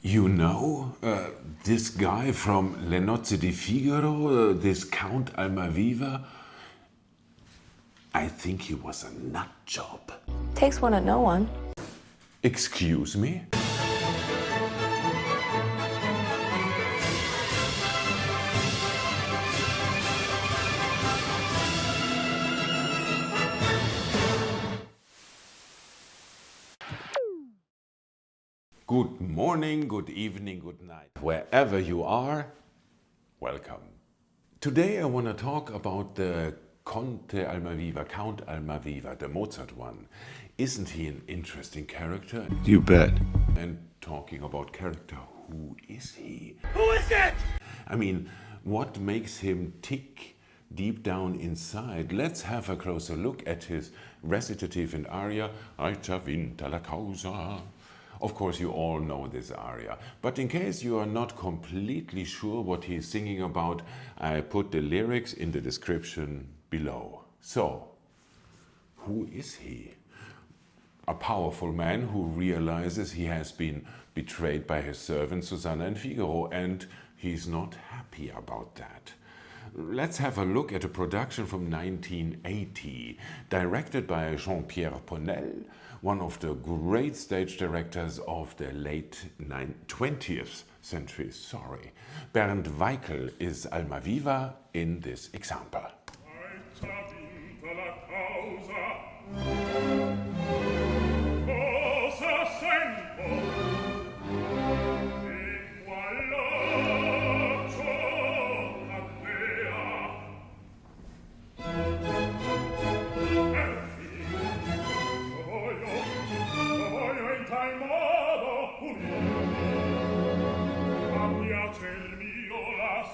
You know, this guy from Le Nozze di Figaro, this Count Almaviva, I think he was a nut job. Takes one to know one. Excuse me? Good morning, good evening, good night. Wherever you are, welcome. Today I want to talk about the Conte Almaviva, Count Almaviva, the Mozart one. Isn't he an interesting character? You bet. And talking about character, who is he? Who is it? I mean, what makes him tick deep down inside? Let's have a closer look at his recitative and aria, vinta, la causa. Of course, you all know this aria, but in case you are not completely sure what he is singing about, I put the lyrics in the description below. So, who is he? A powerful man who realizes he has been betrayed by his servant Susanna and Figaro, and he's not happy about that. Let's have a look at a production from 1980, directed by Jean-Pierre Ponel, one of the great stage directors of the late 20th century. Bernd Weikl is Almaviva in this example.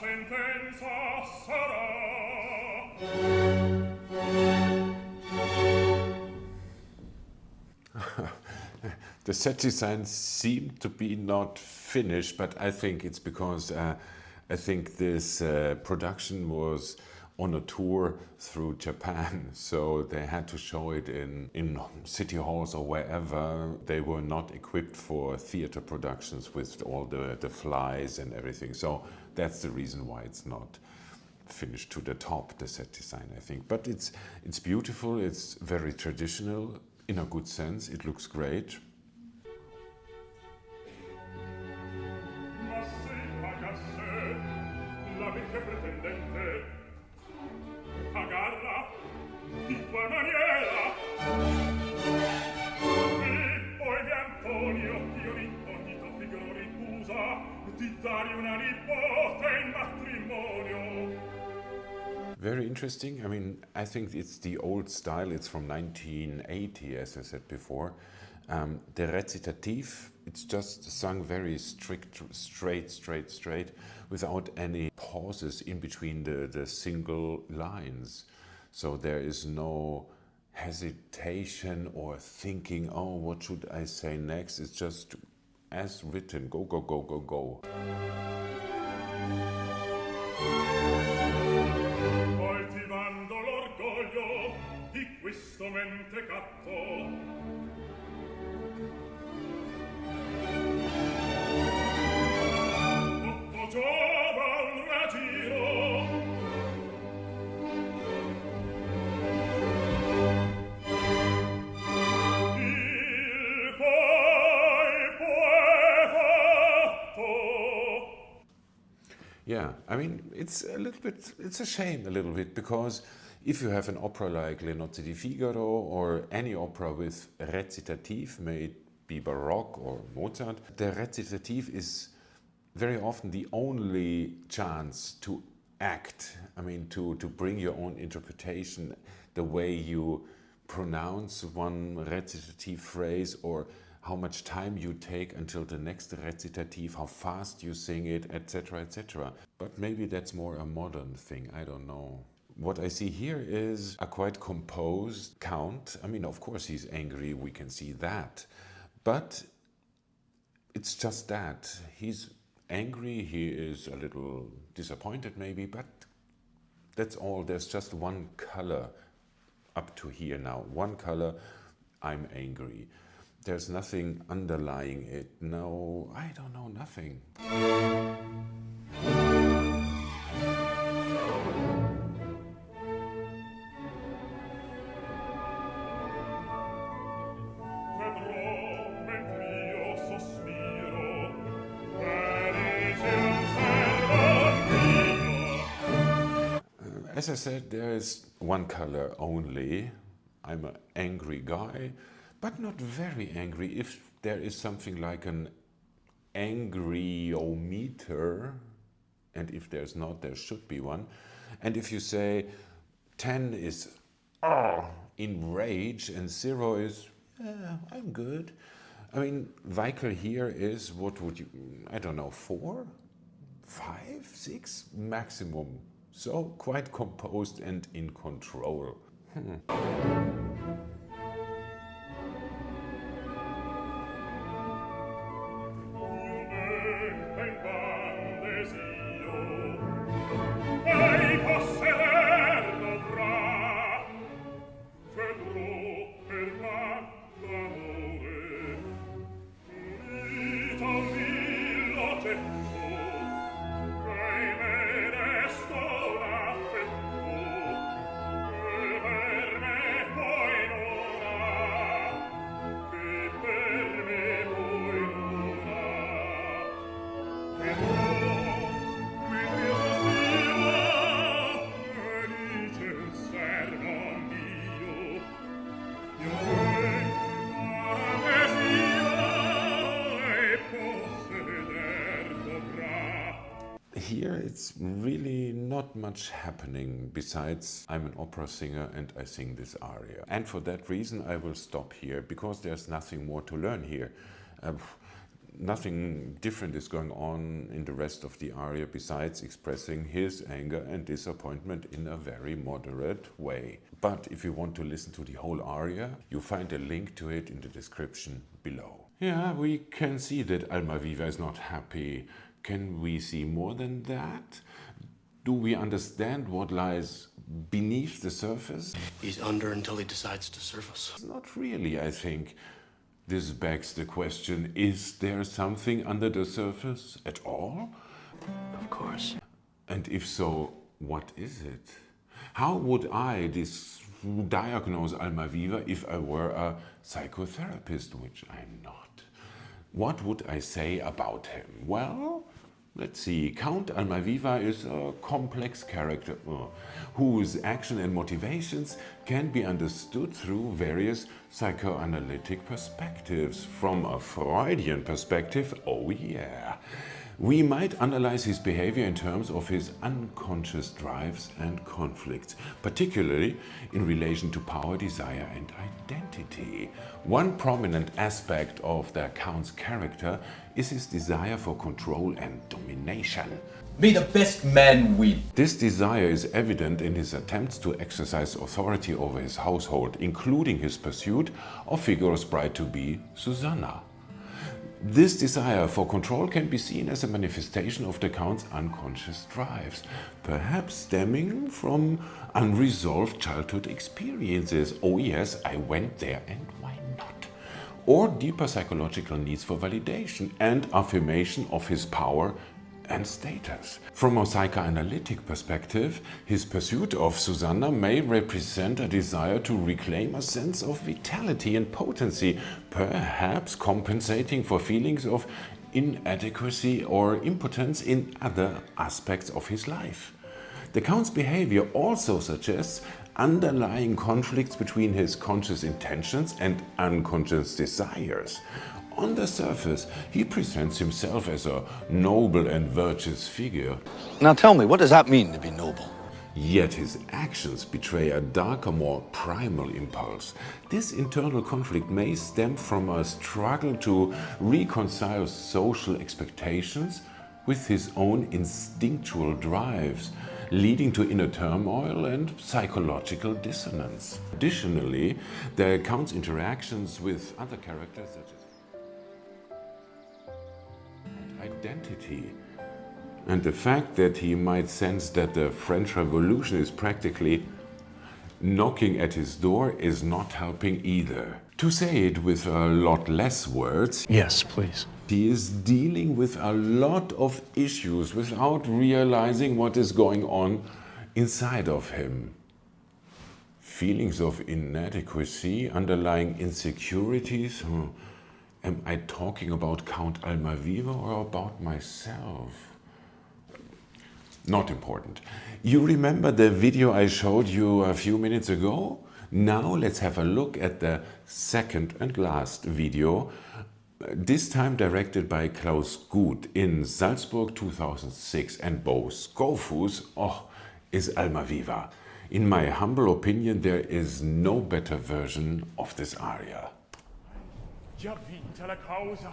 Sentenza sarà. The set design seemed to be not finished, but I think it's because I think this production was on a tour through Japan, so they had to show it in city halls or wherever. They were not equipped for theater productions with all the flies and everything, so that's the reason why it's not finished to the top, the set design, I think. But it's beautiful, it's very traditional, in a good sense, it looks great. Pagasse, la vecchia pretendente, Pagarla, qual maniera, e poi di Antonio, io incognito, Figaro, ricusa, di dare una nipote in matrimonio. Very interesting. I mean, I think it's the old style. It's from 1980, as I said before. The recitative, it's just sung very strict, straight, without any pauses in between the single lines. So there is no hesitation or thinking, oh, what should I say next? It's just as written, go, go, go, go, go. Coltivando l'orgoglio di questo mentecatto, giova un raggiro, il poi fatto. Yeah, I mean, it's a shame a little bit, because if you have an opera like Le Nozze di Figaro or any opera with recitative, may it be Baroque or Mozart, the recitative is very often the only chance to act. I mean, to bring your own interpretation, the way you pronounce one recitative phrase, or how much time you take until the next recitative, how fast you sing it, etc., etc. But maybe that's more a modern thing, I don't know. What I see here is a quite composed count. I mean, of course he's angry, we can see that. But it's just that. He's angry, he is a little disappointed maybe, but that's all. There's just one color up to here now. One color, I'm angry. There's nothing underlying it. No, I don't know, nothing. As I said, there is one color only. I'm an angry guy, but not very angry. If there is something like an angryometer, and if there's not, there should be one. And if you say 10 is in rage and 0 is I'm good. I mean, Weikl here is, what would you, I don't know, 4, 5, 6 maximum. So quite composed and in control. Here it's really not much happening besides I'm an opera singer and I sing this aria. And for that reason I will stop here, because there's nothing more to learn here. Nothing different is going on in the rest of the aria besides expressing his anger and disappointment in a very moderate way. But if you want to listen to the whole aria, you find a link to it in the description below. Yeah, we can see that Almaviva is not happy. Can we see more than that? Do we understand what lies beneath the surface? He's under until he decides to surface. Not really, I think. This begs the question, is there something under the surface at all? Of course. And if so, what is it? How would I diagnose Almaviva if I were a psychotherapist, which I'm not? What would I say about him? Well, let's see. Count Almaviva is a complex character whose action and motivations can be understood through various psychoanalytic perspectives. From a Freudian perspective, oh yeah. We might analyze his behavior in terms of his unconscious drives and conflicts, particularly in relation to power, desire and identity. One prominent aspect of the Count's character is his desire for control and domination. Be the best man win. This desire is evident in his attempts to exercise authority over his household, including his pursuit of Figaro's bride-to-be, Susanna. This desire for control can be seen as a manifestation of the Count's unconscious drives, perhaps stemming from unresolved childhood experiences. Oh yes, I went there and why not? Or deeper psychological needs for validation and affirmation of his power and status. From a psychoanalytic perspective, his pursuit of Susanna may represent a desire to reclaim a sense of vitality and potency, perhaps compensating for feelings of inadequacy or impotence in other aspects of his life. The Count's behavior also suggests underlying conflicts between his conscious intentions and unconscious desires. On the surface, he presents himself as a noble and virtuous figure. Now tell me, what does that mean to be noble? Yet his actions betray a darker, more primal impulse. This internal conflict may stem from a struggle to reconcile social expectations with his own instinctual drives, leading to inner turmoil and psychological dissonance. Additionally, the Count's interactions with other characters such as identity, and the fact that he might sense that the French Revolution is practically knocking at his door is not helping either. To say it with a lot less words, Yes, please. he is dealing with a lot of issues without realizing what is going on inside of him. Feelings of inadequacy, underlying insecurities. Am I talking about Count Almaviva or about myself? Not important. You remember the video I showed you a few minutes ago? Now let's have a look at the second and last video, this time directed by Klaus Guth in Salzburg 2006, and both Skovhus is Almaviva. In my humble opinion, there is no better version of this aria. Già vinta la causa.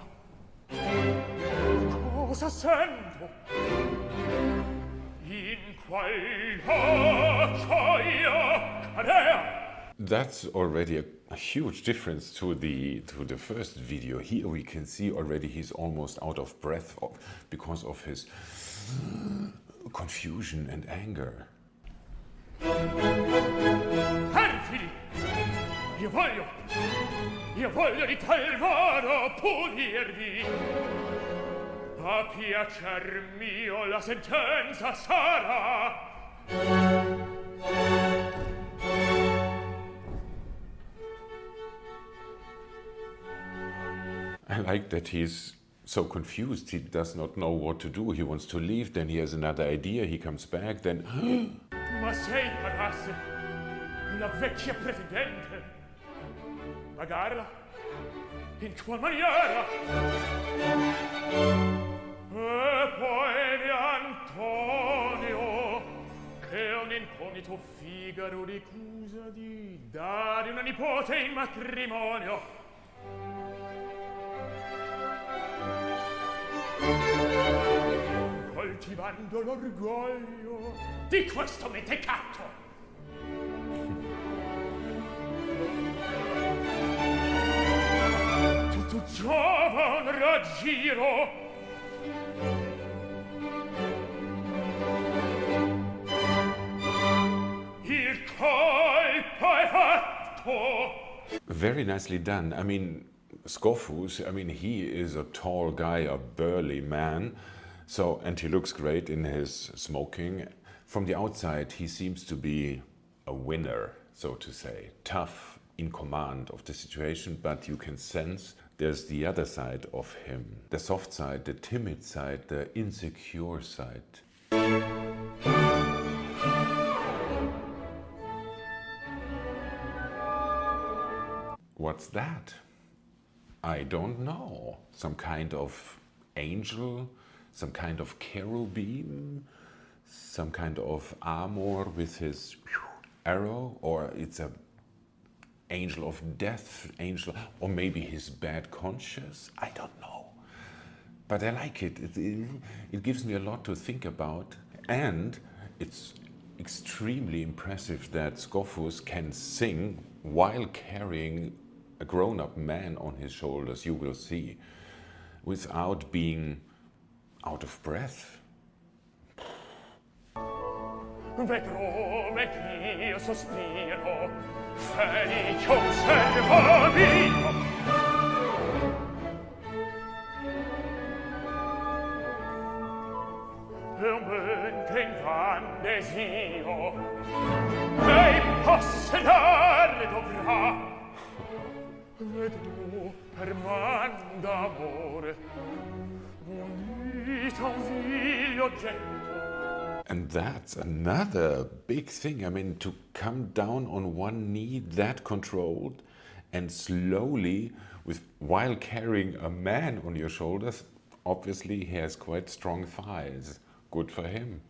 Cosa sento? In qual laccio cadea. That's already a huge difference to the first video. Here we can see already he's almost out of breath because of his confusion and anger. Perfidi! Io voglio di tal modo punirvi. A piacer mio la sentenza sarà. I like that he's so confused. He does not know what to do. He wants to leave, then he has another idea, he comes back, then... Ma sei pagasse la vecchia pretendente. Pagarla in qual maniera. E poi di Antonio che un incognito Figaro ricusa di dare una nipote in matrimonio. Coltivando l'orgoglio di questo mentecato. Tutto giova un raggiro. Il colpo è fatto. Very nicely done. I mean, Skovhus, he is a tall guy, a burly man. So, and he looks great in his smoking. From the outside, he seems to be a winner, so to say. Tough, in command of the situation, but you can sense there's the other side of him. The soft side, the timid side, the insecure side. What's that? I don't know. Some kind of angel? Some kind of cherubim, some kind of armor with his arrow, or it's a angel of death, angel, or maybe his bad conscience. I don't know, but I like it. It gives me a lot to think about, and it's extremely impressive that Skovhus can sing while carrying a grown-up man on his shoulders. You will see, without being out of breath. Vedrò mentre io sospiro, felice osservo mio. E un ben che incandesio, lei possedere dovrà. Vedrò per man d'amore, unita un figlio oggetto. And that's another big thing. To come down on one knee, that controlled, and slowly, while carrying a man on your shoulders, obviously he has quite strong thighs. Good for him.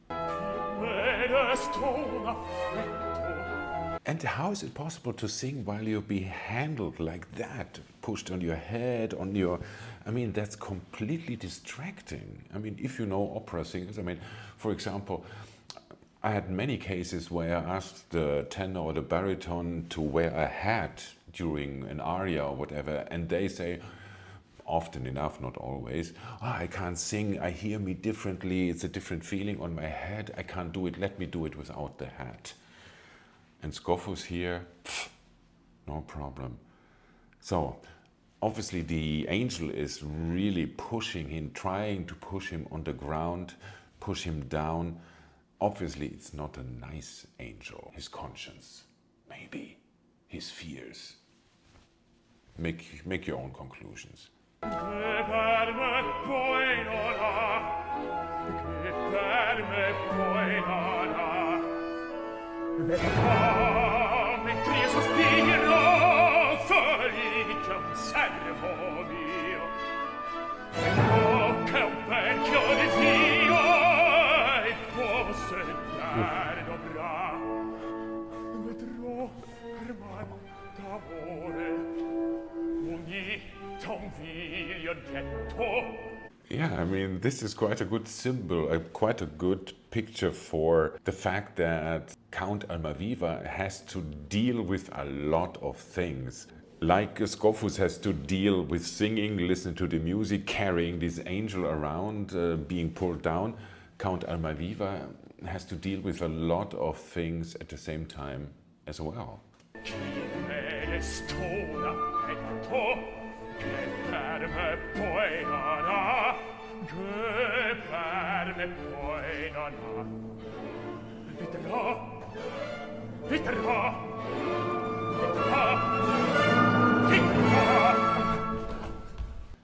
And how is it possible to sing while you're being handled like that? Pushed on your head, on your... that's completely distracting. If you know opera singers, for example, I had many cases where I asked the tenor or the baritone to wear a hat during an aria or whatever, and they say, often enough, not always, I can't sing, I hear me differently, it's a different feeling on my head, I can't do it, let me do it without the hat. And Skovhus here, no problem. So, obviously the angel is really pushing him, trying to push him on the ground, push him down. Obviously it's not a nice angel. His conscience, maybe, his fears. Make your own conclusions. Yeah, I mean, this is quite a good symbol, quite a good picture for the fact that Count Almaviva has to deal with a lot of things. Like Skovhus has to deal with singing, listen to the music, carrying this angel around, being pulled down. Count Almaviva has to deal with a lot of things at the same time as well.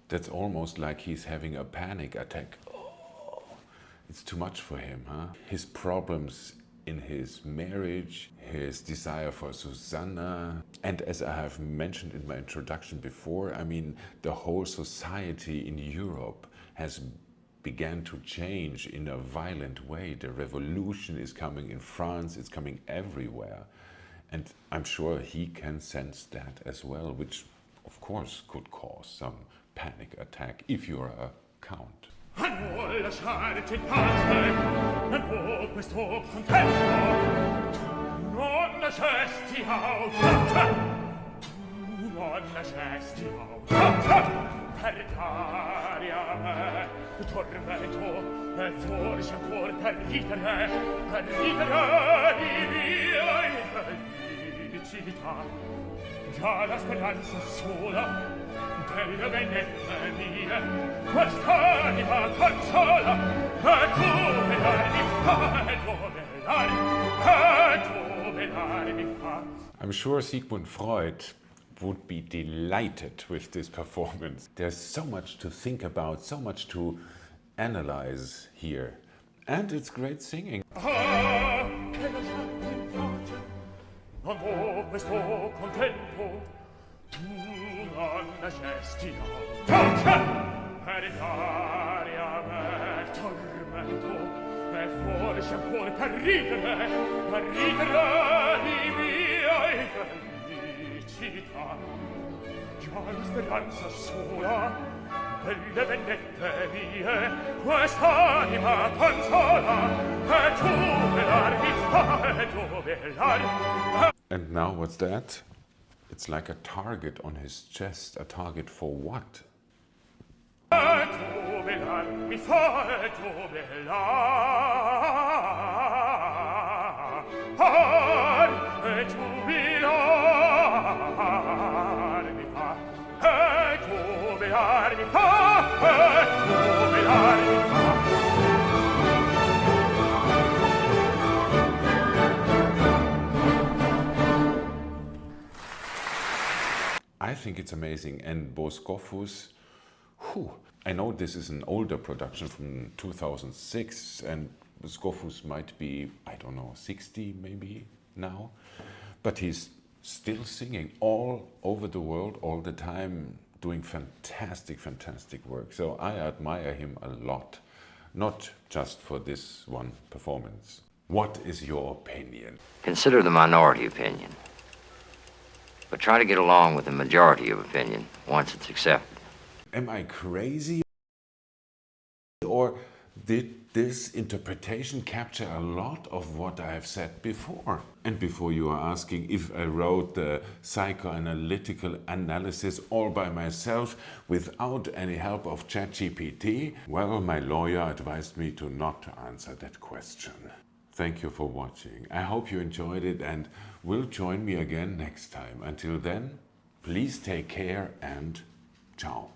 That's almost like he's having a panic attack. Oh, it's too much for him, huh? His problems in his marriage, his desire for Susanna, and as I have mentioned in my introduction before, I mean, the whole society in Europe has began to change in a violent way. The revolution is coming in France, it's coming everywhere. And I'm sure he can sense that as well, which of course could cause some panic attack if you're a count. Non lasciarti in pace, non questo contento. Non lasciasti auto, tu non lasciasti auto. Per dare a me tormento, e forse ancora per ridere di mia felicità. Già la speranza sola delle vendette mie, quest'anima consola, e dove l'armi fa. I'm sure Siegmund Freud would be delighted with this performance. There's so much to think about, so much to analyze here. And it's great singing. Amo questo contento, tu non lasciasti auto, per dare a me tormento, e forse ancora per ridere di mia felicità. Già la speranza sola delle vendette mie, quest'anima consola, e tu velarmi fa, e tu velarmi. And now what's that? It's like a target on his chest. A target for what? E tu velarmi fa, e tu velarmi, e tu velarmi fa, e tu velarmi fa, e tu velarmi fa. I think it's amazing, and Skovhus, I know this is an older production from 2006, and Skovhus might be, I don't know, 60 maybe now, but he's still singing all over the world all the time, doing fantastic work. So I admire him a lot, not just for this one performance. What is your opinion? Consider the minority opinion, but try to get along with the majority of opinion once it's accepted. Am I crazy? Or did this interpretation capture a lot of what I have said before? And before you are asking if I wrote the psychoanalytical analysis all by myself without any help of ChatGPT, well, my lawyer advised me to not answer that question. Thank you for watching. I hope you enjoyed it and will join me again next time. Until then, Please take care and ciao.